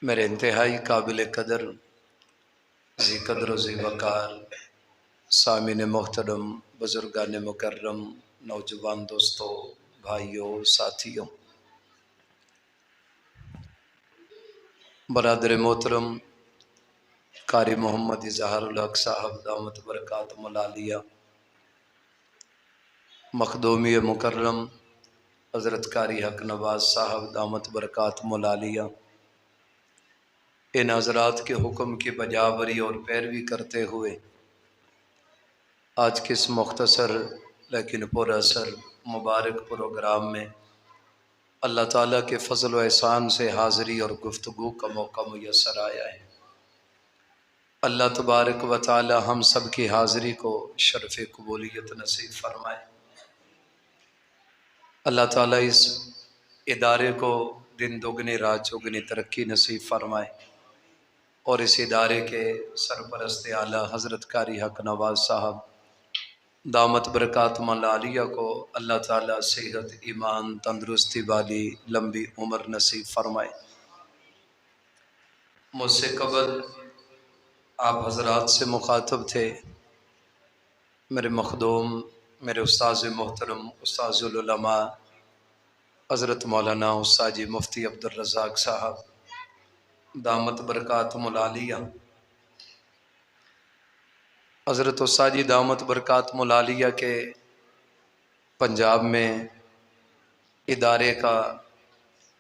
میرے انتہائی قابل قدر ذی قدر و ذی وقار سامعین محترم، بزرگان مکرم، نوجوان دوستوں، بھائیوں، ساتھیوں، برادر محترم قاری محمد اظہار الحق صاحب دامت برکاتہم العالیہ، مخدومی مکرم حضرت قاری حق نواز صاحب دامت برکاتہم العالیہ، ان حضرات کے حکم کی بجاوری اور پیروی کرتے ہوئے آج کے اس مختصر لیکن پر اثر مبارک پروگرام میں اللہ تعالیٰ کے فضل و احسان سے حاضری اور گفتگو کا موقع میسر آیا ہے۔ اللہ تبارک و تعالی ہم سب کی حاضری کو شرف قبولیت نصیب فرمائے۔ اللہ تعالیٰ اس ادارے کو دن دگنی رات چوگنی ترقی نصیب فرمائے، اور اس ادارے کے سرپرست اعلیٰ حضرت قاری حق نواز صاحب دامت برکاتہم العالیہ کو اللہ تعالیٰ صحت، ایمان، تندرستی والی لمبی عمر نصیب فرمائے۔ مجھ سے قبل آپ حضرات سے مخاطب تھے میرے مخدوم، میرے استاذ محترم، استاذ العلماء حضرت مولانا استاذ جی مفتی عبدالرزاق صاحب دامت برکاتہم العالیہ۔ حضرت استاذ جی دامت برکاتہم العالیہ کے پنجاب میں ادارے کا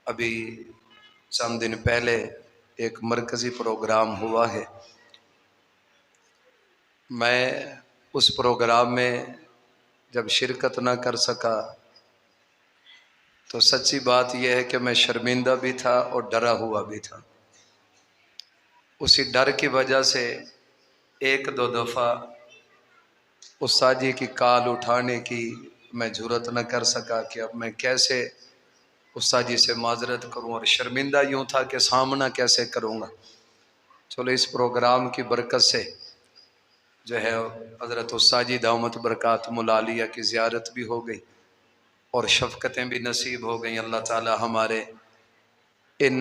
ابھی چند دن پہلے ایک مرکزی پروگرام ہوا ہے۔ میں اس پروگرام میں جب شرکت نہ کر سکا تو سچی بات یہ ہے کہ میں شرمندہ بھی تھا اور ڈرا ہوا بھی تھا۔ اسی ڈر کی وجہ سے ایک دو دفعہ استاد جی کی کال اٹھانے کی میں جرأت نہ کر سکا کہ اب میں کیسے استاد جی سے معذرت کروں، اور شرمندہ یوں تھا کہ سامنا کیسے کروں گا۔ چلو اس پروگرام کی برکت سے جو ہے حضرت استاد جی دامت برکاتہم العالیہ کی زیارت بھی ہو گئی اور شفقتیں بھی نصیب ہو گئیں۔ اللہ تعالی ہمارے ان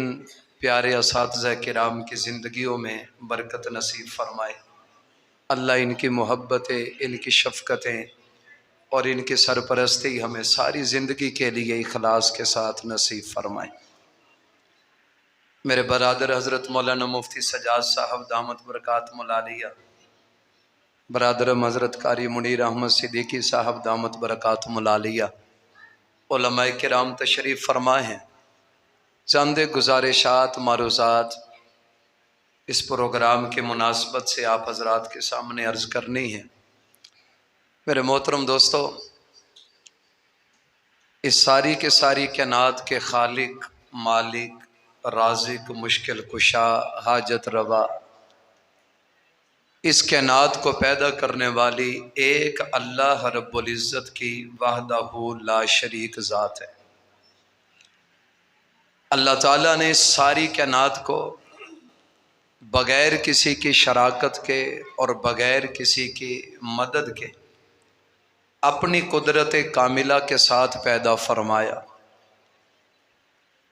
پیارے اساتذہ کرام کی زندگیوں میں برکت نصیب فرمائے۔ اللہ ان کی محبتیں، ان کی شفقتیں اور ان کی سرپرستی ہمیں ساری زندگی کے لیے اخلاص کے ساتھ نصیب فرمائے۔ میرے برادر حضرت مولانا مفتی سجاد صاحب دامت برکاتہم العالیہ، برادرم حضرت قاری منیر احمد صدیقی صاحب دامت برکاتہم العالیہ، علماء کرام تشریف فرما ہیں۔ چند گزارشات معروضات اس پروگرام کے مناسبت سے آپ حضرات کے سامنے عرض کرنی ہے۔ میرے محترم دوستو، اس ساری کے ساری کائنات کے خالق، مالک، رازق، مشکل کشا، حاجت روا، اس کائنات کو پیدا کرنے والی ایک اللہ رب العزت کی وحدہ لا شریک ذات ہے۔ اللہ تعالیٰ نے اس ساری کائنات کو بغیر کسی کی شراکت کے اور بغیر کسی کی مدد کے اپنی قدرت کاملہ کے ساتھ پیدا فرمایا۔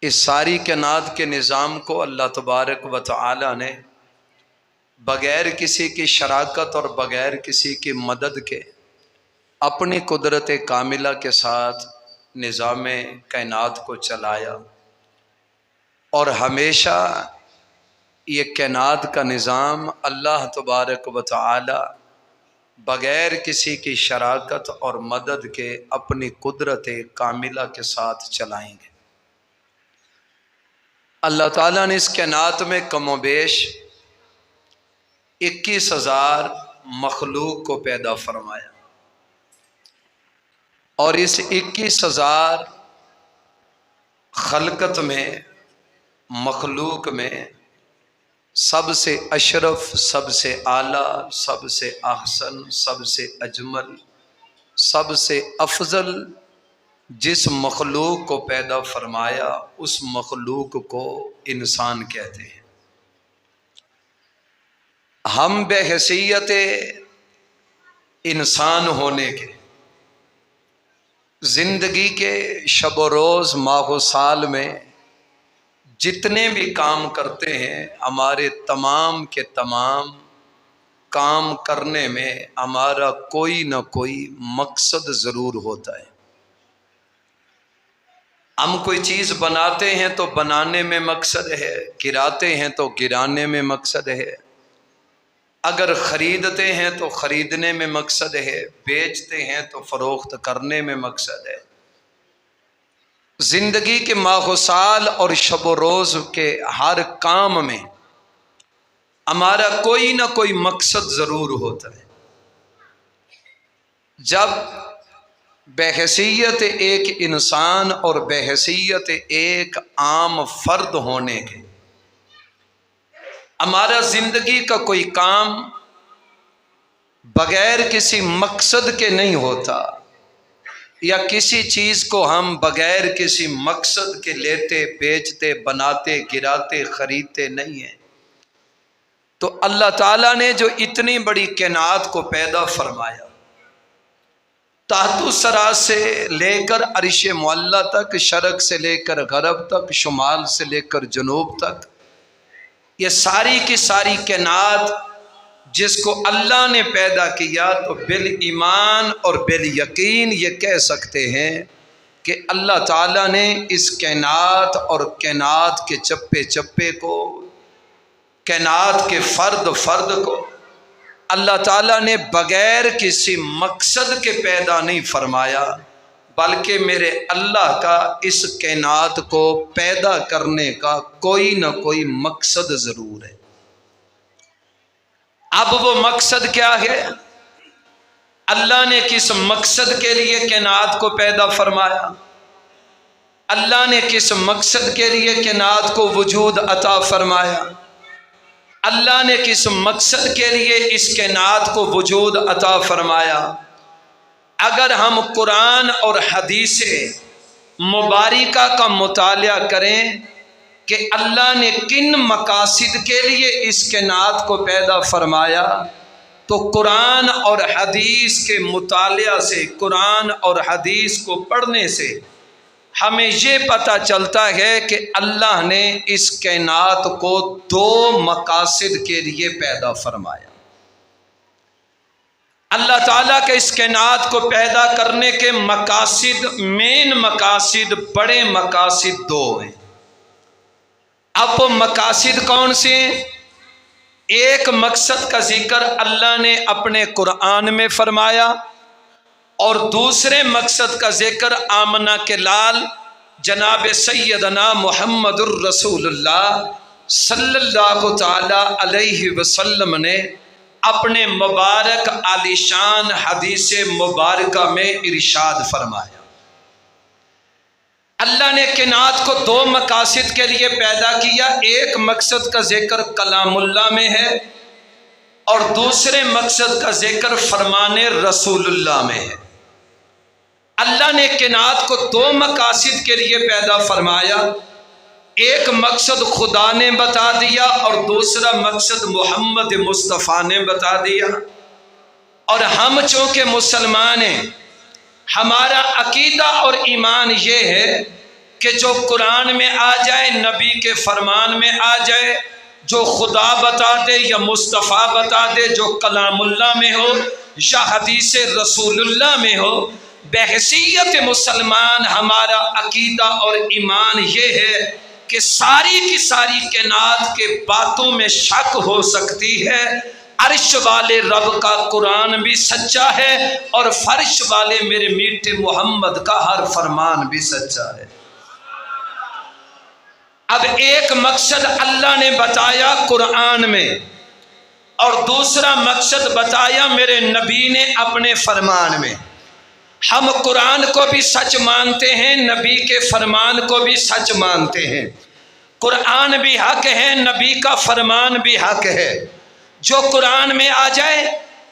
اس ساری کائنات کے نظام کو اللہ تبارک و تعالی نے بغیر کسی کی شراکت اور بغیر کسی کی مدد کے اپنی قدرت کاملہ کے ساتھ نظام کائنات کو چلایا، اور ہمیشہ یہ کائنات کا نظام اللہ تبارک و تعالی بغیر کسی کی شراکت اور مدد کے اپنی قدرت کاملہ کے ساتھ چلائیں گے۔ اللہ تعالیٰ نے اس کائنات میں کم و بیش 21,000 مخلوق کو پیدا فرمایا، اور اس 21,000 خلقت میں، مخلوق میں سب سے اشرف، سب سے اعلیٰ، سب سے احسن، سب سے اجمل، سب سے افضل جس مخلوق کو پیدا فرمایا اس مخلوق کو انسان کہتے ہیں۔ ہم بحیثیت انسان ہونے کے زندگی کے شب و روز، ماہ و سال میں जितने भी काम करते हैं हमारे तमाम के तमाम काम करने में हमारा कोई ना कोई मकसद ज़रूर होता है। हम कोई चीज़ बनाते हैं तो बनाने में मकसद है, गिराते हैं तो गिराने में मकसद है, अगर ख़रीदते हैं तो ख़रीदने में मकसद है, बेचते हैं तो फ़रोख्त करने में मकसद है। ज़िंदगी के माह साल और शब रोज़ के हर काम में हमारा कोई ना कोई मकसद ज़रूर होता है। जब बहैसियत एक इंसान और बहैसियत एक आम फर्द होने के हमारा ज़िंदगी का कोई काम बगैर किसी मकसद के नहीं होता, या किसी चीज़ को हम बगैर किसी मकसद के लेते, बेचते, बनाते, गिराते, ख़रीदते नहीं हैं। तो अल्लाह ताला ने जो इतनी बड़ी कायनात को पैदा फरमाया, ताहतु सरा से लेकर अर्श मुअल्ला तक, शर्क से लेकर गरब तक, शुमाल से लेकर जनूब तक, ये सारी की सारी कायनात जिसको अल्लाह ने पैदा किया, तो बिल ईमान और बिल यकीन ये कह सकते हैं कि अल्लाह ताला ने इस कायनात और कायनात के चप्पे चप्पे को, कायनात के फ़र्द फ़र्द को अल्लाह ताला ने बग़ैर किसी मकसद के पैदा नहीं फरमाया, बल्कि मेरे अल्लाह का इस कायनात को पैदा करने का कोई ना कोई मकसद ज़रूर है। अब वो मकसद क्या है? अल्लाह ने किस मकसद के लिए कायनात को पैदा फरमाया, अल्लाह ने किस मकसद के लिए कायनात को वजूद अता फरमाया, अल्लाह ने किस मकसद के लिए इस कायनात को वजूद अता फरमाया। अगर हम कुरान और हदीस मुबारिका का मुतालिया करें कि अल्लाह ने किन मकासिद के लिए इस कायनात को पैदा फरमाया, तो कुरान और हदीस के मुतालिया से, कुरान और हदीस को पढ़ने से हमें ये पता चलता है कि अल्लाह ने इस कायनात को दो मकासिद के लिए पैदा फरमाया। अल्लाह ताला के इस कायनात को पैदा करने के मकासिद, मेन मकासिद, बड़े मकासिद दो हैं। अब वो मकासिद कौन से हैं? एक मकसद का जिक्र अल्लाह ने अपने कुरान में फरमाया और दूसरे मकसद का जिक्र आमना के लाल जनाब सैयदना मुहम्मदुर रसूलुल्लाह सल्लल्लाहु ताला अलैहि वसल्लम ने अपने मुबारक आलिशान हदीस मुबारका में इरशाद फरमाया। अल्लाह ने कायनात को दो मकासिद के लिए पैदा किया। एक मकसद का जिक्र कलामुल्लाह में है और दूसरे मकसद का जिक्र फरमाने रसूलुल्लाह में है। अल्लाह ने कायनात को दो मकासिद के लिए पैदा फरमाया। एक मकसद खुदा ने बता दिया और दूसरा मकसद मोहम्मद मुस्तफ़ा ने बता दिया। और हम चूँकि मुसलमान हैं, हमारा अकीदा और ईमान ये है कि जो कुरान में आ जाए, नबी के फरमान में आ जाए, जो खुदा बता दे या मुस्तफ़ा बता दे, जो कलामुल्लाह में हो या हदीस रसूलुल्लाह में हो, बहसीयत मुसलमान हमारा अकीदा और ईमान ये है कि सारी की सारी कायनात के बातों में शक हो सकती है, अर्श वाले रब का कुरान भी सच्चा है और फर्श वाले मेरे मीठे मोहम्मद का हर फरमान भी सच्चा है। अब एक मकसद अल्लाह ने बताया कुरान में और दूसरा मकसद बताया मेरे नबी ने अपने फरमान में। हम कुरान को भी सच मानते हैं, नबी के फरमान को भी सच मानते हैं। कुरान भी हक है, नबी का फरमान भी हक है। जो कुरान में आ जाए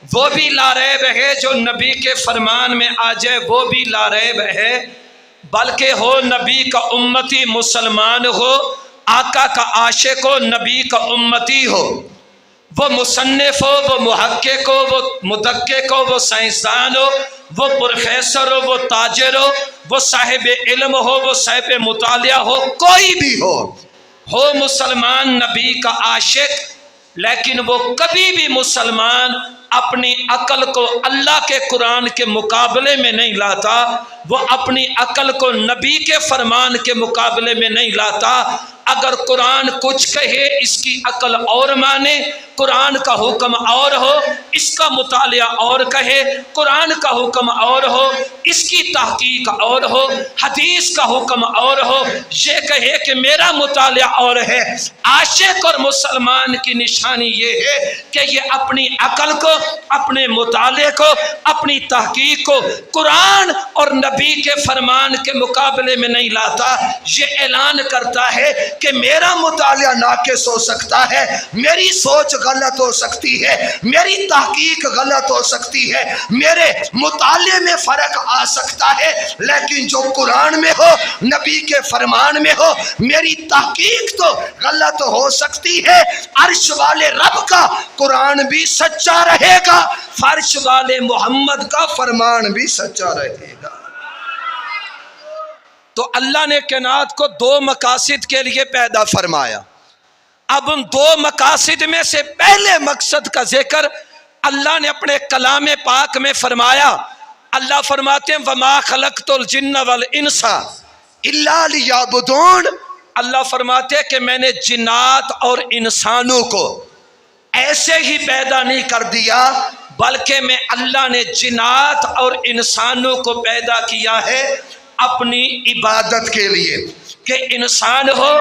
वो भी लारैब है, जो नबी के फरमान में आ जाए वो भी लारैब है। बल्कि हो नबी का उम्मती मुसलमान हो, आका का आशिक हो, नबी का उम्मती हो, वो मुसन्निफ हो, वो मुहक्किक हो, वो मुदक्किक हो, वो साइंसदान हो, वो प्रोफेसर हो, वो ताजिर हो, वो साहिब इल्म हो, वो साहिब मुतालिया हो, कोई भी हो हो मुसलमान नबी का आशिक, लेकिन वो कभी भी मुसलमान अपनी अकल को अल्लाह के कुरान के मुकाबले में नहीं लाता, वो अपनी अकल को नबी के फरमान के मुकाबले में नहीं लाता। अगर कुरान कुछ कहे इसकी अकल और माने, कुरान का हुक्म और हो इसका मुतालिया और कहे, कुरान का हुक्म और हो इसकी तहकीक और हो, हदीस का हुक्म और हो, ये कहे कि मेरा मुतालिया और है। आशिक और मुसलमान की निशानी ये है कि ये अपनी अकल को, अपने मुताले को, अपनी तहकीक को कुरान और नबी के फरमान के मुकाबले में नहीं लाता। ये ऐलान करता है कि मेरा मुतालिया नाक़िस हो सकता है, मेरी सोच गलत हो सकती है, मेरी तहकीक गलत हो सकती है, मेरे मुताले में फ़र्क आ सकता है, लेकिन जो कुरान में हो, नबी के फरमान में हो, मेरी तहकीक तो गलत हो सकती है। अर्श वाले रब का कुरान भी सच्चा रहेगा, फर्श वाले मोहम्मद का फरमान भी सच्चा रहेगा। तो अल्लाह ने कायनात को दो मकासद के लिए पैदा फरमाया। अब उन दो मकासद में से पहले मकसद का जिक्र अल्लाह ने अपने कलाम पाक में फरमाया। अल्लाह फरमाते हैं वमा खलक़तुल जिन्न वल इंसा इल्ला लियअबुदून। अल्लाह फरमाते हैं कि मैंने जिन्नात और इंसानों को ऐसे ही पैदा नहीं कर दिया, बल्कि मैं अल्लाह ने जिन्नात और इंसानों को पैदा किया है अपनी इबादत के लिए, कि इंसान हो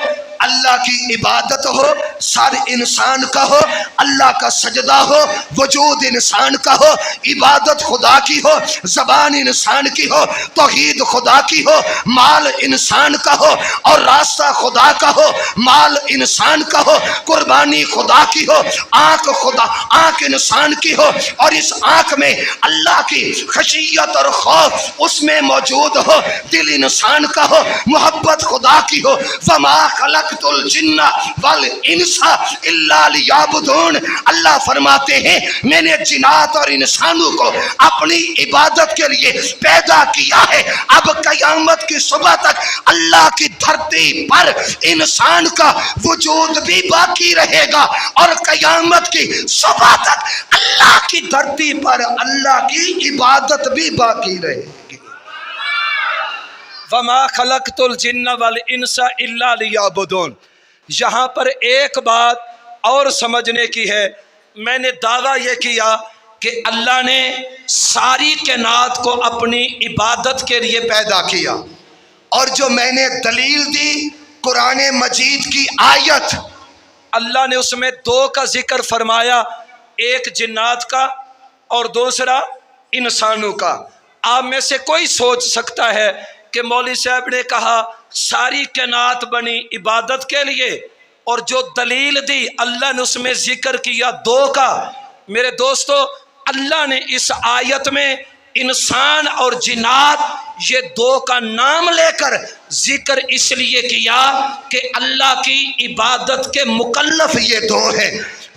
अल्लाह की इबादत हो, सर इंसान का हो अल्लाह का सजदा हो, वजूद इंसान का हो इबादत खुदा की हो, ज़बान इंसान की हो तौहीद खुदा की हो, माल इंसान का हो और रास्ता खुदा का हो, माल इंसान का हो, कुर्बानी खुदा की हो, आँख इंसान की हो और इस आँख में अल्लाह की खशियत और खौफ उसमें मौजूद हो, दिल इंसान का हो, मोहब्बत खुदा की हो। वमा खलक़तुल जिन्ना वल इंसा इल्ला लियअबुदून। अल्लाह फरमाते हैं मैंने जिन्नात और इंसानों को अपनी इबादत के लिए पैदा किया है। अब क़यामत की सुबह तक अल्लाह की धरती पर इंसान का वजूद भी बाकी रहेगा और क़यामत की सुबह तक अल्लाह की धरती पर अल्लाह की इबादत भी बाकी रहेगी। वमा खलक़तुल जिन्न वल इंसा इल्ला लियअबुदून। यहाँ पर एक बात और समझने की है। मैंने दावा ये किया कि अल्लाह ने सारी कायनात को अपनी इबादत के लिए पैदा किया, और जो मैंने दलील दी कुरान मजीद की आयत, अल्लाह ने उसमें दो का जिक्र फरमाया, एक जिन्नात का और दूसरा इंसानों का। आप में से कोई सोच सकता है कि मौलवी साहब ने कहा सारी कायनात बनी इबादत के लिए, और जो दलील दी अल्लाह ने उसमें जिक्र किया दो का। मेरे दोस्तों, अल्लाह ने इस आयत में इंसान और जिन्नात ये दो का नाम लेकर जिक्र इसलिए किया कि अल्लाह की इबादत के मुकल्लफ ये दो हैं।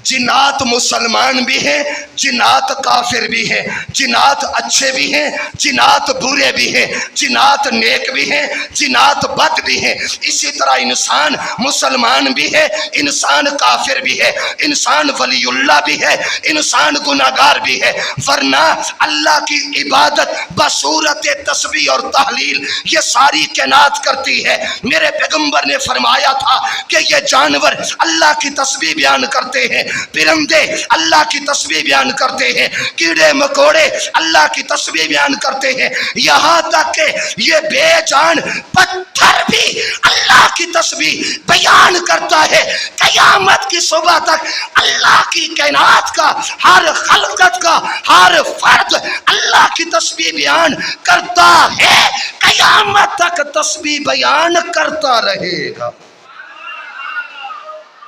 जिन्नात मुसलमान भी हैं, जिन्नात काफिर भी हैं, जिन्नात अच्छे भी हैं, जिन्नात बुरे भी हैं, जिन्नात नेक भी हैं, जिन्नात बद भी हैं। इसी तरह इंसान मुसलमान भी है, इंसान काफिर भी है, इंसान वलीउल्लाह भी है, इंसान गुनाहगार भी है। वरना अल्लाह की इबादत बसूरत तस्बीह और तहलील ये सारी कायनात करती है। मेरे पैगंबर ने फरमाया था कि ये जानवर अल्लाह की तस्बीह बयान करते हैं, परिंदे अल्लाह की तस्बीह बयान करते हैं, कीड़े मकोड़े अल्लाह की तस्बीह बयान करते हैं, यहाँ तक कि ये बेजान पत्थर भी अल्लाह की तस्बीह बयान करता है। क़यामत की सुबह तक अल्लाह की कायनात का हर खलकत का हर फर्द अल्लाह की तस्बीह बयान करता है, क़यामत तक तस्बीह बयान करता रहेगा।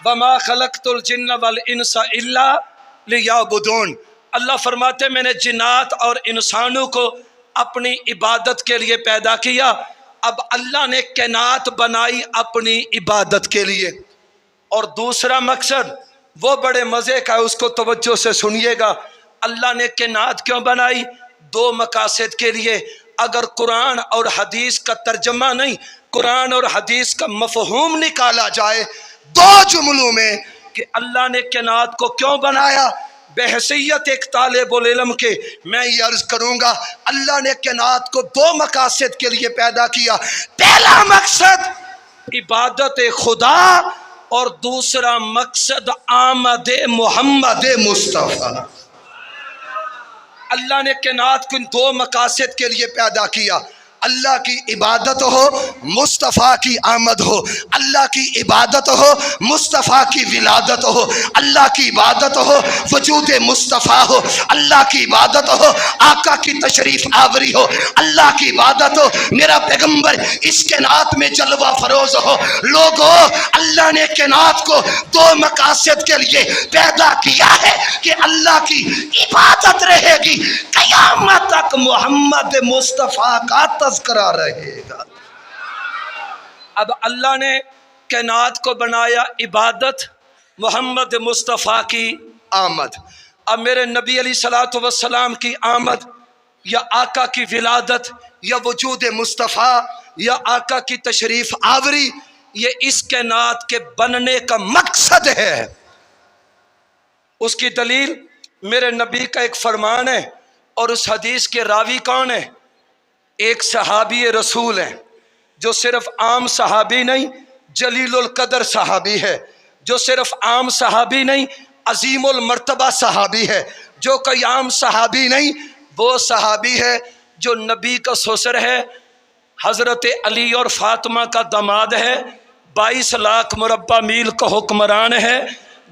वमा खलक़तुल जिन्न वल इंसा इल्ला लियअबुदून। अल्लाह फरमाते मैंने जिन्नात और इंसानों को अपनी इबादत के लिए पैदा किया। अब अल्लाह ने कायनात बनाई अपनी इबादत के लिए, और दूसरा मकसद वो बड़े मज़े का है, उसको तवज्जो से सुनिएगा। अल्लाह ने कायनात क्यों बनाई? दो मकासद के लिए। अगर कुरान और हदीस का तर्जमा नहीं, कुरान और हदीस का मफहूम निकाला जाए दो जुमलों में कि अल्लाह ने कायनात को क्यों बनाया। बहसीयत एक तालिबुल इल्म के मैं ये अर्ज करूंगा, अल्लाह ने कायनात को दो मकासद के लिए पैदा किया। पहला मकसद इबादत खुदा और दूसरा मकसद आमद मोहम्मद मुस्तफ़ा। अल्लाह ने कायनात को इन दो मकासद के लिए पैदा किया, अल्लाह की इबादत हो, मुस्तफ़ा की आमद हो। अल्लाह की इबादत हो, मुस्तफ़ा की विलादत हो। अल्लाह की इबादत हो, वजूद मुस्तफ़ा हो। अल्लाह की इबादत हो, आका की तशरीफ आवरी हो। अल्लाह की इबादत हो, मेरा पैगम्बर इस कायनात में जलवा फरोज हो। लोगों, अल्लाह ने कायनात को दो मकासद के लिए पैदा किया है कि अल्लाह की इबादत रहेगी, क़यामत तक मोहम्मद मुस्तफ़ा का तज़किरा रहेगा। अब अल्लाह ने कायनात को बनाया इबादत, मोहम्मद मुस्तफ़ा की आमद। अब मेरे नबी अलैहिस्सलातु वस्सलाम की आमद या आका की विलादत या वजूद मुस्तफ़ा या आका की तशरीफ आवरी, ये इस कायनात के बनने का मकसद है। उसकी दलील मेरे नबी का एक फरमान है और उस हदीस के रावी कौन है? एक सहाबी रसूल है जो सिर्फ आम सहाबी नहीं, जलीलुल कदर सहाबी है, जो सिर्फ आम सहाबी नहीं, अजीमुल मर्तबा सहाबी है, जो कोई आम सहाबी नहीं, वो सहाबी है जो नबी का ससुर है, हज़रत अली और फातिमा का दामाद है, 22 लाख मुरब्बा मील का हुक्मरान है,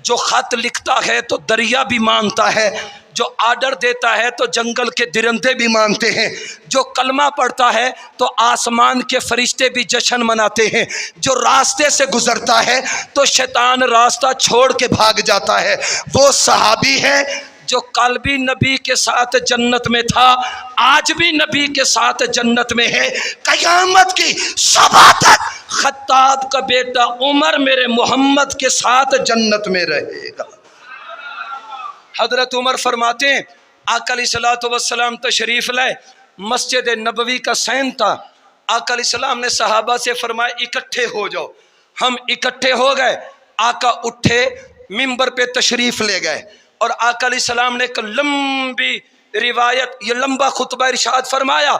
जो ख़त लिखता है तो दरिया भी मानता है, जो आर्डर देता है तो जंगल के दरिंदे भी मानते हैं, जो कलमा पढ़ता है तो आसमान के फरिश्ते भी जश्न मनाते हैं, जो रास्ते से गुजरता है तो शैतान रास्ता छोड़ के भाग जाता है। वो सहाबी है जो कल भी नबी के साथ जन्नत में था, आज भी नबी के साथ जन्नत में है, क़यामत की सुबह तक खत्ताब का बेटा उमर मेरे मोहम्मद के साथ जन्नत में रहेगा। हजरत उमर फरमाते हैं, आका अलैहिस्सलातु वस्सलाम तशरीफ लाए, मस्जिद नबवी का सैन था। आका अलैहिस्सलाम ने सहाबा से फरमाया इकट्ठे हो जाओ। हम इकट्ठे हो गए। आका उठे, मिंबर पे तशरीफ ले गए और आका अलैहिस्सलाम ने एक लंबी रिवायत, ये लंबा खुतबा इरशाद फरमाया।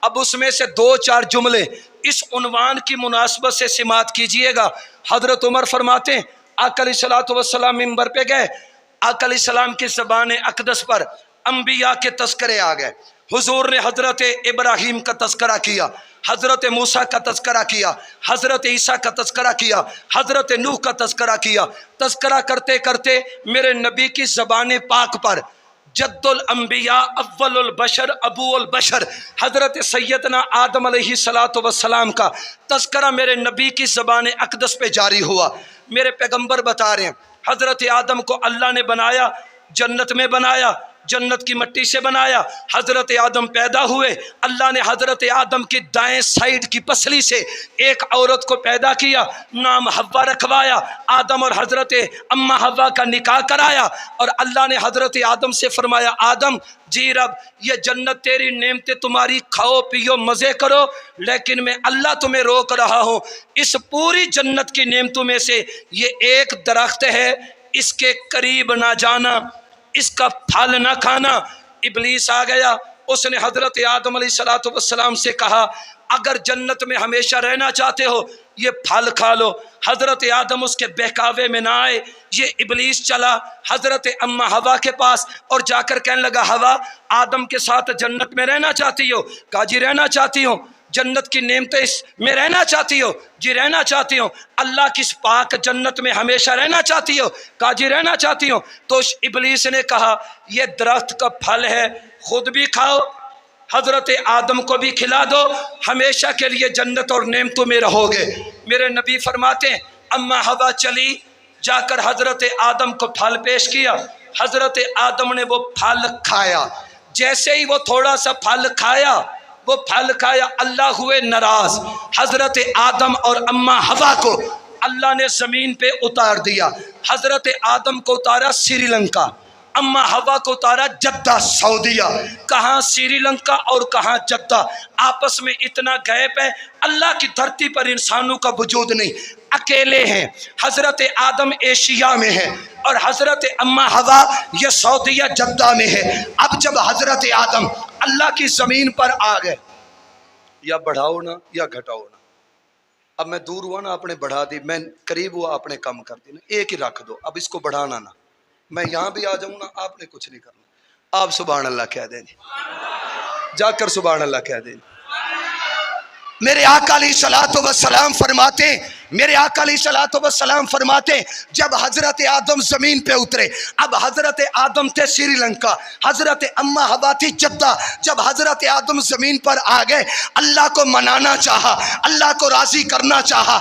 अब उसमें से 2-4 जुमले इस उन्वान की मुनासबत से सिमात कीजिएगा। हजरत उमर फरमाते हैं, आका अलैहिस्सलातु वस्सलाम मिंबर पे गए, आका अलैहिस्सलाम की ज़बान अक़दस पर अंबिया के तज़किरे आ गए। हुजूर ने हज़रत इब्राहीम का तज़किरा किया, हज़रत मूसा का तज़किरा किया, हज़रत ईसा का तज़किरा किया, हज़रत नूह का तज़किरा किया। तज़किरा करते करते मेरे नबी की ज़बान पाक पर जद्दुल अंबिया अव्वलुल बशर अबूउल बशर हज़रत सैयदना आदम अलैहिस्सलातु वस्सलाम का तज़किरा मेरे नबी की ज़बान अक़दस पे जारी हुआ। मेरे पैगम्बर बता रहे हैं, हज़रत आदम को अल्लाह ने बनाया, जन्नत में बनाया, जन्नत की मिट्टी से बनाया। हज़रत आदम पैदा हुए, अल्लाह ने हज़रत आदम की दाएं साइड की पसली से एक औरत को पैदा किया, नाम हव्वा रखवाया। आदम और हज़रत अम्मा हव्वा का निकाह कराया और अल्लाह ने हज़रत आदम से फरमाया, आदम जी रब, ये जन्नत तेरी नेमतें तुम्हारी, खाओ पियो मज़े करो, लेकिन मैं अल्लाह तुम्हें रोक रहा हूँ। इस पूरी जन्नत की नेमतों में से ये एक दरख्त है, इसके करीब ना जाना, इसका फल ना खाना। इब्लीस आ गया, उसने हज़रत आदम अलैहिस्सलातु वस्सलाम से कहा, अगर जन्नत में हमेशा रहना चाहते हो ये फल खा लो। हज़रत आदम उसके बहकावे में ना आए। ये इब्लीस चला हज़रत अम्मा हवा के पास और जाकर कहने लगा, हवा आदम के साथ जन्नत में रहना चाहती हो? कहा जी रहना चाहती हूँ। जन्नत की नेमतें में रहना चाहती हो? जी रहना चाहती हूँ। अल्लाह की पाक जन्नत में हमेशा रहना चाहती हो? कहा जी रहना चाहती हूँ। तो इब्लीस ने कहा, ये दरख्त का फल है, खुद भी खाओ, हज़रत आदम को भी खिला दो, हमेशा के लिए जन्नत और नेमतों में रहोगे। मेरे नबी फरमाते हैं, अम्मा हवा चली, जाकर हज़रत आदम को फल पेश किया। हज़रत आदम ने वो फल खाया। जैसे ही वो थोड़ा सा फल खाया, वो फल खाया, अल्लाह हुए नाराज। हज़रत आदम और अम्मा हवा को अल्लाह ने ज़मीन पे उतार दिया। हज़रत आदम को उतारा श्रीलंका, अम्मा हवा को उतारा जद्दा सऊदीया, कहाँ श्रीलंका और कहाँ जद्दा, आपस में इतना गैप है, अल्लाह की धरती पर इंसानों का वजूद नहीं, अकेले हैं। हजरत आदम एशिया में है और हजरत अम्मा हवा ये सऊदीया जद्दा में है। अब जब हजरत आदम अल्लाह की जमीन पर आ गए, या बढ़ाओ ना या घटाओ ना, अब मैं दूर हुआ ना आपने बढ़ा दी, मैं करीब हुआ आपने कम कर दी ना, एक ही रख दो, अब इसको बढ़ाना ना, मैं यहाँ भी आ जाऊँ ना आपने कुछ नहीं करना, आप सुभान अल्लाह कह देंगे, जाकर सुभान अल्लाह कह देंगे। मेरे आका अलैहिस्सलातु वस्सलाम फरमाते, मेरे आका अलैहिस्सलातु वस्सलाम फरमाते, जब हजरत आदम जमीन पे उतरे, अब हजरत आदम थे श्रीलंका, हजरत अम्मा हवा थी जद्दा, जब हजरत आदम जमीन पर आ गए, अल्लाह को मनाना चाहा, अल्लाह को राजी करना चाहा,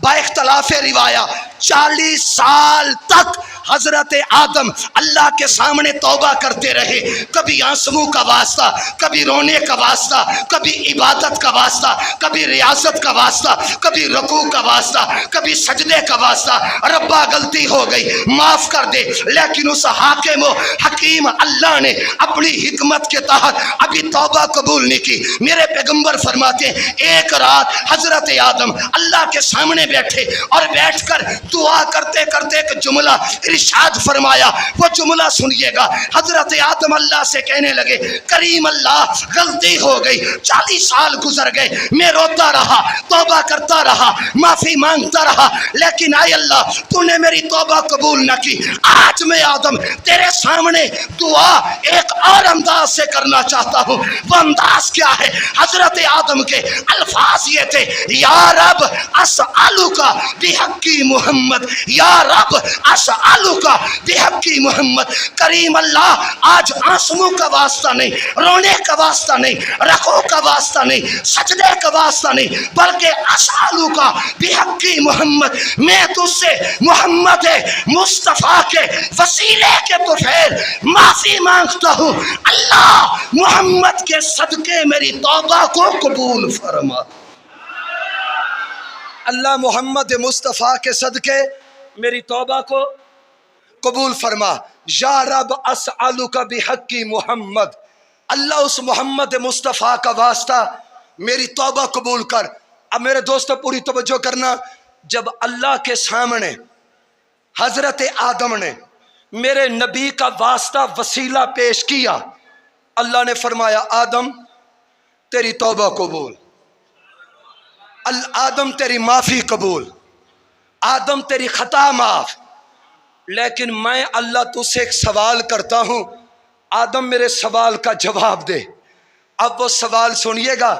बाइख्तलाफ रिवाया 40 साल तक हजरत आदम अल्लाह के सामने तौबा करते रहे, कभी आंसू का वास्ता, कभी रोने का वास्ता, कभी इबादत का वास्ता, कभी रियासत का वास्ता, कभी रुकू का वास्ता, कभी सजदे का वास्ता, रब्बा गलती हो गई माफ कर दे। लेकिन उस हाकिम हकीम अल्लाह ने अपनी हिकमत के तहत अभी तौबा कबूल नहीं की। मेरे पैगंबर फरमाते हैं, एक रात हजरत आदम अल्लाह के सामने बैठे और बैठकर दुआ करते करते एक जुमला इरशाद फरमाया, वो जुमला सुनिएगा। हजरत आदम अल्लाह से कहने लगे, करीम अल्लाह गलती हो गई, 40 साल गुजर गए, मैं रोता रहा, तौबा करता रहा, माफी मांगता रहा, लेकिन आय अल्लाह तूने मेरी तौबा कबूल न की। आज मैं आदम तेरे सामने दुआ एक और अंदाज से करना चाहता हूँ। वो अंदाज क्या है? हजरत आदम के अल्फाज ये थे, या रब अस्अलुका बिहक्की मोहम्मद, या रब अस्अलुका बिहक्की मोहम्मद। करीम अल्लाह आज आंसुओं का वास्ता नहीं, रोने का वास्ता नहीं, रखो का वास्ता नहीं, सजदे का वास्ता नहीं, बल्कि अस्अलुका बिहक्की मोहम्मद, मैं तुझसे मोहम्मद मुस्तफ़ा के वसीले के तुफैल माफी मांगता हूँ। अल्लाह मोहम्मद के सदके मेरी तौबा को कबूल फरमा। अल्लाह मोहम्मद मुस्तफ़ा के सदके मेरी तौबा को कबूल फरमा। या रब अस्अलुका बिहक्की मोहम्मद, अल्लाह उस मोहम्मद मुस्तफ़ा का वास्ता मेरी तौबा कबूल कर। अब मेरे दोस्तों पूरी तवज्जो करना, जब अल्लाह के सामने हजरत आदम ने मेरे नबी का वास्ता वसीला पेश किया, अल्लाह ने फरमाया, आदम तेरी तौबा कबूल, आदम तेरी माफ़ी कबूल, आदम तेरी ख़ता माफ़। लेकिन मैं अल्लाह तुझसे एक सवाल करता हूँ, आदम मेरे सवाल का जवाब दे। अब वो सवाल सुनिएगा।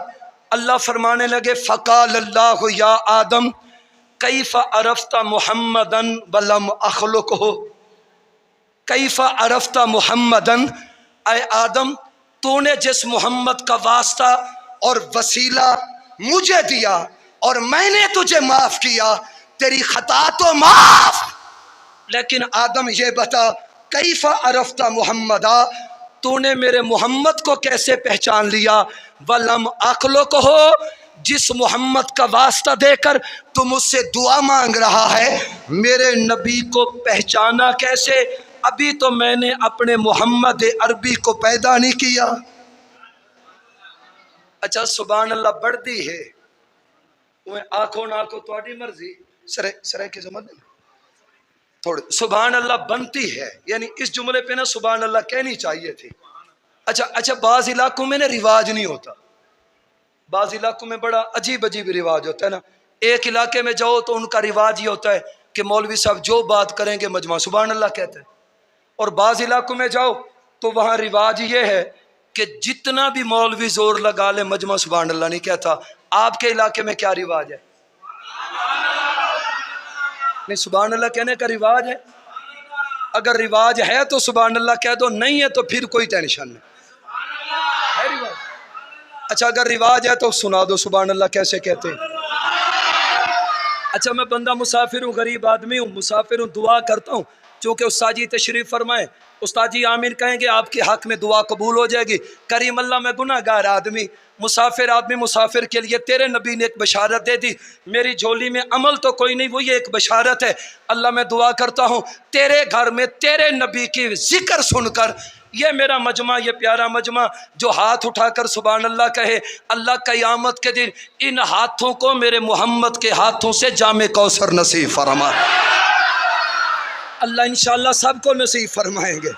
अल्लाह फरमाने लगे, फ़क़ाल अल्लाहु या आदम कैफ़ अरफ़्ता मुहम्मदन वलम अख़लुक़हु, कैफ़ अरफ़्ता मुहम्मदन, ऐ आदम तूने जिस मोहम्मद का वास्ता और वसीला मुझे दिया और मैंने तुझे माफ किया, तेरी खता तो माफ, लेकिन आदम ये बता कैफ़ा अरफ़्ता मुहम्मदा, तूने मेरे मोहम्मद को कैसे पहचान लिया? वलम अख़लुक़हु, जिस मोहम्मद का वास्ता देकर तू मुझसे दुआ मांग रहा है, मेरे नबी को पहचाना कैसे? अभी तो मैंने अपने मोहम्मद अरबी को पैदा नहीं किया। अच्छा सुभान अल्लाह बढ़ती है, आंखों ना आंखों थोड़ी मर्जी, सरे की समझ थोड़ी सुभान अल्लाह बनती है, यानी इस जुमले पे ना सुभान अल्लाह कहनी चाहिए थी। अच्छा बाज़ इलाकों में ना रिवाज नहीं होता, बाज़ इलाकों में बड़ा अजीब अजीब रिवाज होता है ना। एक इलाके में जाओ तो उनका रिवाज ये होता है कि मौलवी साहब जो बात करेंगे मजमा सुभान अल्लाह कहते हैं, और बाज़ इलाकों में जाओ तो वहाँ रिवाज ये है कि जितना भी मौलवी जोर लगा ले मजमा सुभान अल्लाह नहीं कहता। आपके इलाके में क्या रिवाज है? नहीं, सुभान अल्लाह कहने का रिवाज है। अगर रिवाज है तो सुभान अल्लाह कह दो, नहीं है तो फिर कोई टेंशन नहीं है रिवाज। अच्छा अगर रिवाज है तो सुना दो सुभान अल्लाह कैसे कहते हैं। अच्छा मैं बंदा मुसाफिर हूँ, गरीब आदमी हूँ, मुसाफिर हूँ, दुआ करता हूँ। चूँकि उस्ताद जी तशरीफ़ फरमाएँ, उस्ताद जी आमीन कहेंगे, आपके हक़ में दुआ कबूल हो जाएगी। करीम अल्लाह, मैं गुनाहगार आदमी, मुसाफिर आदमी, मुसाफिर के लिए तेरे नबी ने एक बशारत दे दी। मेरी झोली में अमल तो कोई नहीं, वो ये एक बशारत है। अल्लाह मैं दुआ करता हूँ तेरे घर में तेरे नबी की ज़िक्र सुनकर ये मेरा मजमा, ये प्यारा मजमा जो हाथ उठाकर सुभान अल्लाह कहे, अल्लाह क़यामत के दिन इन हाथों को मेरे मोहम्मद के हाथों से जामे कौसर नसीब फरमा। अल्लाह इंशाअल्लाह सबको नसीब फरमाएंगे।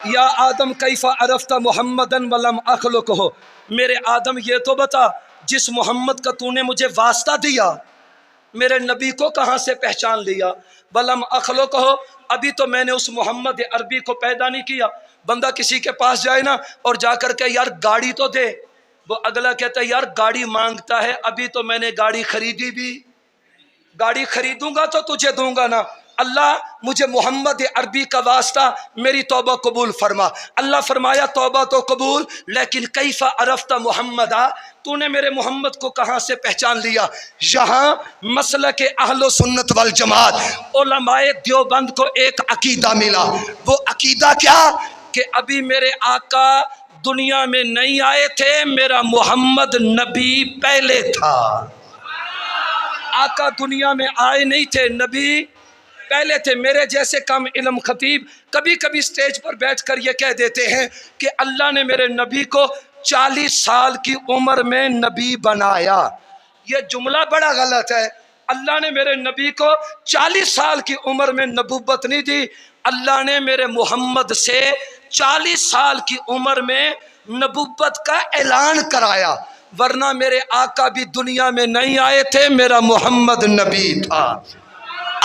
या आदम कैफ़ा अरफ्ता मोहम्मदन वलम अखलुक हो, मेरे आदम ये तो बता, जिस मोहम्मद का तूने मुझे वास्ता दिया, मेरे नबी को कहाँ से पहचान लिया। वलम अखलुक हो, अभी तो मैंने उस मोहम्मद अरबी को पैदा नहीं किया। बंदा किसी के पास जाए ना और जाकर के यार गाड़ी तो दे, वो अगला कहता है यार गाड़ी मांगता है, अभी तो मैंने गाड़ी खरीदी भी, गाड़ी खरीदूंगा तो तुझे दूंगा ना। अल्लाह मुझे मोहम्मद अरबी का वास्ता, मेरी तौबा कबूल फरमा। अल्लाह फरमाया तौबा तो कबूल, लेकिन कैफ़ा अरफ्ता मोहम्मदा, तूने मेरे मोहम्मद को कहाँ से पहचान लिया। यहाँ मसलक अहलो सुन्नत वल जमात उलमाए देवबंद को एक अकीदा मिला। वो अकीदा क्या कि अभी मेरे आका दुनिया में नहीं आए थे, मेरा मोहम्मद नबी पहले था। आका दुनिया में आए नहीं थे, नबी पहले थे। मेरे जैसे कम इल्म खतीब कभी कभी स्टेज पर बैठकर ये कह देते हैं कि अल्लाह ने मेरे नबी को 40 साल की उम्र में नबी बनाया। ये जुमला बड़ा गलत है। अल्लाह ने मेरे नबी को 40 साल की उम्र में नबूवत नहीं दी, अल्लाह ने मेरे मोहम्मद से 40 साल की उम्र में नबूवत का ऐलान कराया। वरना मेरे आका भी दुनिया में नहीं आए थे, मेरा मोहम्मद नबी था।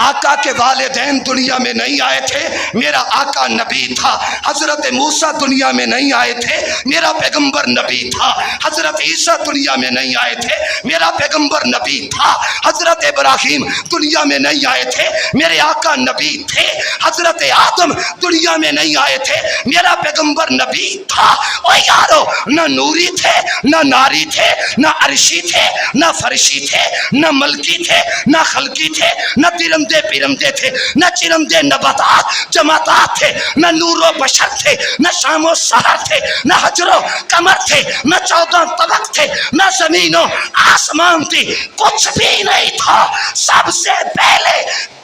आका के वालिदैन दुनिया में नहीं आए थे, मेरा आका नबी था। हजरत मूसा दुनिया में नहीं आए थे, मेरा पैगंबर नबी था। हजरत ईसा दुनिया में नहीं आए थे, मेरा पैगंबर नबी था। हजरत इब्राहिम दुनिया में नहीं आए थे, मेरे आका नबी थे। हजरत आदम दुनिया में नहीं आए थे, मेरा पैगंबर नबी था। ओ यारो, न नूरी थे, न नारी थे, न अर्शी थे, न फरशी थे, न मलकी थे, न खलकी थे, न तिरंदे पिरंदे थे, न चिरंदे नबातात जमातात थे, न नूरो बशर थे, न शामो सहर थे, न हजरो कमर थे, न 14 तबक थे, न जमीनो आसमान थी, कुछ भी नहीं था। सबसे पहले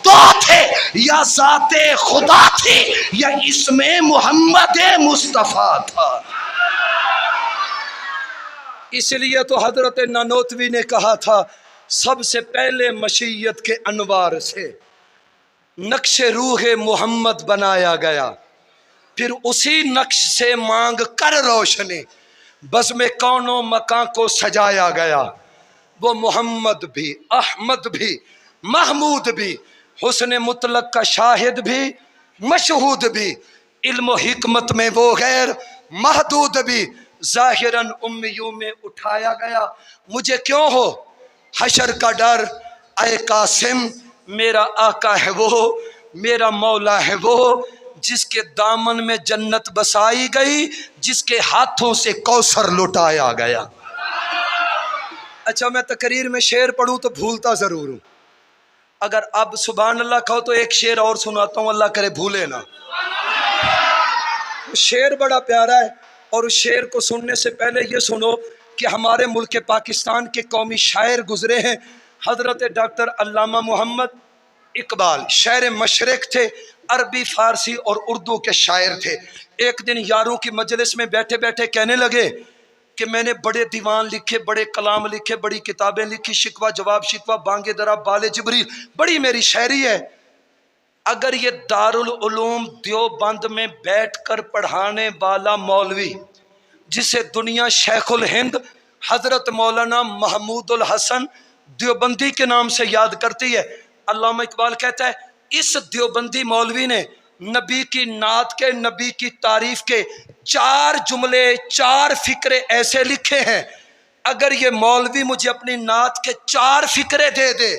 दो थे, या ज़ाते खुदा थे या इसमें मोहम्मद मुस्तफ़ा था। इसलिए तो हजरत नानोतवी ने कहा था, सबसे पहले मशीयत के अनवार से नक्श रूह मोहम्मद बनाया गया, फिर उसी नक्श से मांग कर रोशनी बस में कौनों मकान को सजाया गया। वो मोहम्मद भी, अहमद भी, महमूद भी, हुस्न मुतलक का शाहिद भी, मशहूद भी, इल्म हिकमत में वो गैर महदूद भी, ज़ाहिरन उम्मियों में उठाया गया। मुझे क्यों हो हशर का डर, ऐ कासिम मेरा आका है वो, मेरा मौला है वो, जिसके दामन में जन्नत बसाई गई, जिसके हाथों से कौसर लुटाया गया। अच्छा मैं तकरीर में शेर पढ़ूं तो भूलता ज़रूर हूँ। अगर अब सुभान अल्लाह कहो तो एक शेर और सुनाता हूँ, अल्लाह करे भूले ना। शेर बड़ा प्यारा है, और उस शेर को सुनने से पहले ये सुनो कि हमारे मुल्क पाकिस्तान के कौमी शायर गुजरे हैं, हज़रत डॉक्टर अल्लामा मोहम्मद इकबाल। शायर मशरक़ थे, अरबी फ़ारसी और उर्दू के शायर थे। एक दिन यारों की मजलिस में बैठे बैठे कहने लगे कि मैंने बड़े दीवान लिखे, बड़े कलाम लिखे, बड़ी किताबें लिखी, शिकवा जवाब शिकवा, बांगे दरा, बाले जिब्रील, बड़ी मेरी शायरी है। अगर ये दारुल उलूम देवबंद में बैठकर पढ़ाने वाला मौलवी, जिसे दुनिया शेखुल हिंद हज़रत मौलाना महमूदुल हसन देवबंदी के नाम से याद करती है, अल्लामा इकबाल कहता है इस देवबंदी मौलवी ने नबी की नात के, नबी की तारीफ के 4 जुमले, 4 फिक्रे ऐसे लिखे हैं, अगर ये मौलवी मुझे अपनी नात के 4 फिक्रे दे दे